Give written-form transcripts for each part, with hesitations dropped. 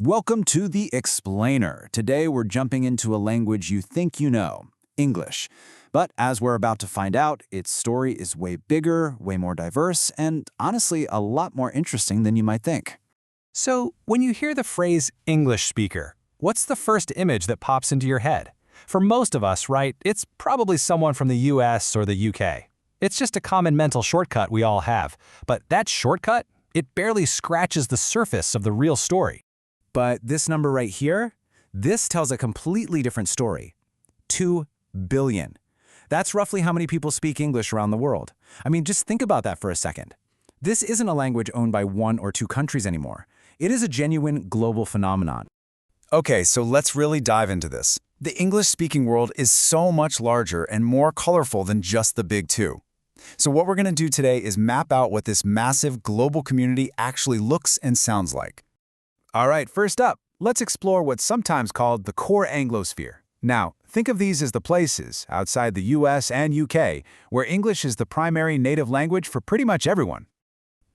Welcome to The Explainer. Today we're jumping into a language you think you know, English. But as we're about to find out, its story is way bigger, way more diverse, and honestly a lot more interesting than you might think. So, when you hear the phrase English speaker, what's the first image that pops into your head? For most of us, right, it's probably someone from the US or the UK. It's just a common mental shortcut we all have. But that shortcut, it barely scratches the surface of the real story. But this number right here, this tells a completely different story. 2 billion. That's roughly how many people speak English around the world. I mean, just think about that for a second. This isn't a language owned by 1 or 2 countries anymore. It is a genuine global phenomenon. Okay, so let's really dive into this. The English-speaking world is so much larger and more colorful than just the big two. So what we're going to do today is map out what this massive global community actually looks and sounds like. All right, first up, let's explore what's sometimes called the core Anglosphere. Now, think of these as the places, outside the US and UK, where English is the primary native language for pretty much everyone.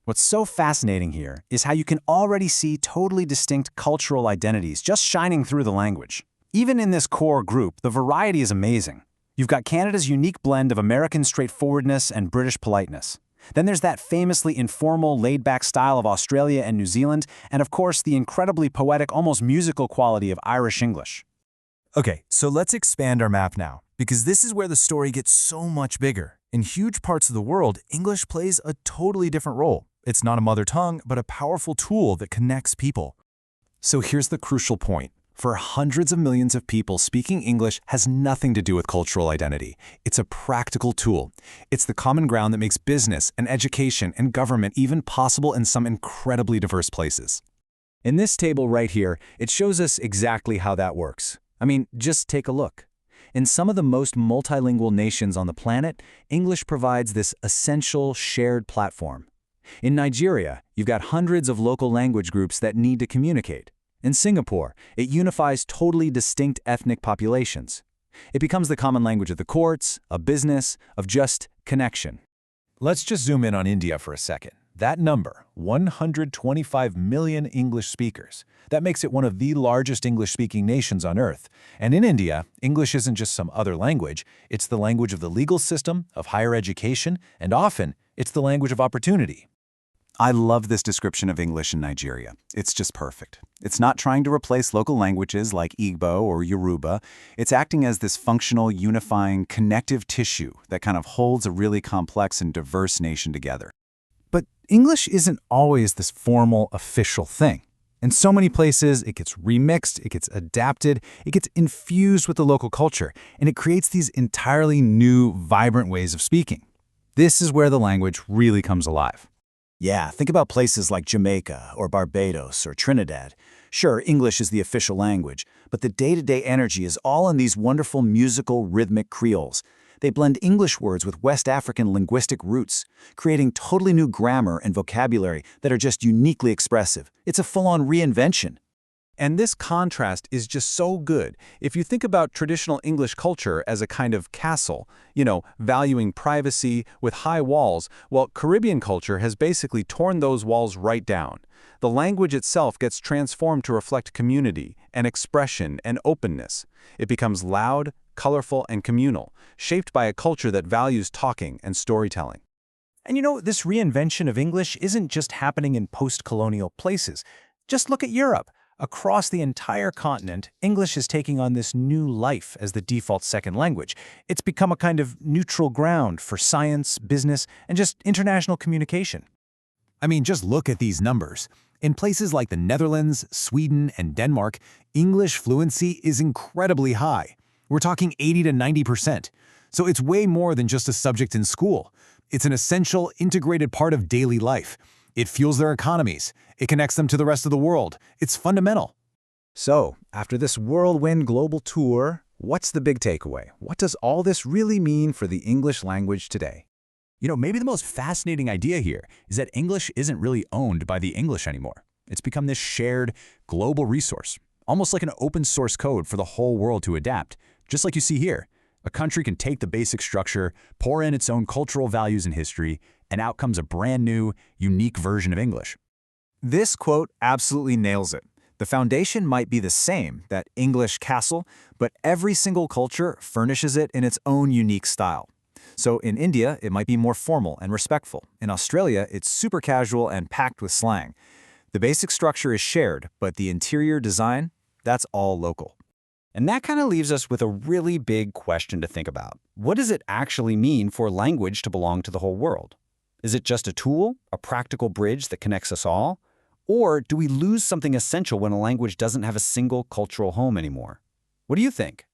What's so fascinating here is how you can already see totally distinct cultural identities just shining through the language. Even in this core group, the variety is amazing. You've got Canada's unique blend of American straightforwardness and British politeness. Then there's that famously informal, laid-back style of Australia and New Zealand, and of course the incredibly poetic, almost musical quality of Irish English. Okay, so let's expand our map now, because this is where the story gets so much bigger. In huge parts of the world, English plays a totally different role. It's not a mother tongue, but a powerful tool that connects people. So here's the crucial point. For hundreds of millions of people, speaking English has nothing to do with cultural identity. It's a practical tool. It's the common ground that makes business and education and government even possible in some incredibly diverse places. In this table right here, it shows us exactly how that works. I mean, just take a look. In some of the most multilingual nations on the planet, English provides this essential shared platform. In Nigeria, you've got hundreds of local language groups that need to communicate. In Singapore, it unifies totally distinct ethnic populations. It becomes the common language of the courts, of business, of just connection. Let's just zoom in on India for a second. That number, 125 million English speakers, that makes it one of the largest English-speaking nations on Earth. And in India, English isn't just some other language. It's the language of the legal system, of higher education, and often, it's the language of opportunity. I love this description of English in Nigeria. It's just perfect. It's not trying to replace local languages like Igbo or Yoruba. It's acting as this functional, unifying, connective tissue that kind of holds a really complex and diverse nation together. But English isn't always this formal, official thing. In so many places, it gets remixed, it gets adapted, it gets infused with the local culture, and it creates these entirely new, vibrant ways of speaking. This is where the language really comes alive. Yeah, think about places like Jamaica or Barbados or Trinidad. Sure, English is the official language, but the day-to-day energy is all in these wonderful musical, rhythmic creoles. They blend English words with West African linguistic roots, creating totally new grammar and vocabulary that are just uniquely expressive. It's a full-on reinvention. And this contrast is just so good. If you think about traditional English culture as a kind of castle, valuing privacy with high walls, well, Caribbean culture has basically torn those walls right down. The language itself gets transformed to reflect community and expression and openness. It becomes loud, colorful, and communal, shaped by a culture that values talking and storytelling. And this reinvention of English isn't just happening in post-colonial places. Just look at Europe. Across the entire continent, English is taking on this new life as the default second language. It's become a kind of neutral ground for science, business, and just international communication. I mean, just look at these numbers. In places like the Netherlands, Sweden, and Denmark, English fluency is incredibly high. We're talking 80 to 90%. So it's way more than just a subject in school. It's an essential, integrated part of daily life. It fuels their economies. It connects them to the rest of the world. It's fundamental. So, after this whirlwind global tour, what's the big takeaway? What does all this really mean for the English language today? Maybe the most fascinating idea here is that English isn't really owned by the English anymore. It's become this shared, global resource, almost like an open source code for the whole world to adapt, just like you see here. A country can take the basic structure, pour in its own cultural values and history, and out comes a brand new, unique version of English. This quote absolutely nails it. The foundation might be the same, that English castle, but every single culture furnishes it in its own unique style. So in India, it might be more formal and respectful. In Australia, it's super casual and packed with slang. The basic structure is shared, but the interior design, that's all local. And that kind of leaves us with a really big question to think about. What does it actually mean for language to belong to the whole world? Is it just a tool, a practical bridge that connects us all? Or do we lose something essential when a language doesn't have a single cultural home anymore? What do you think?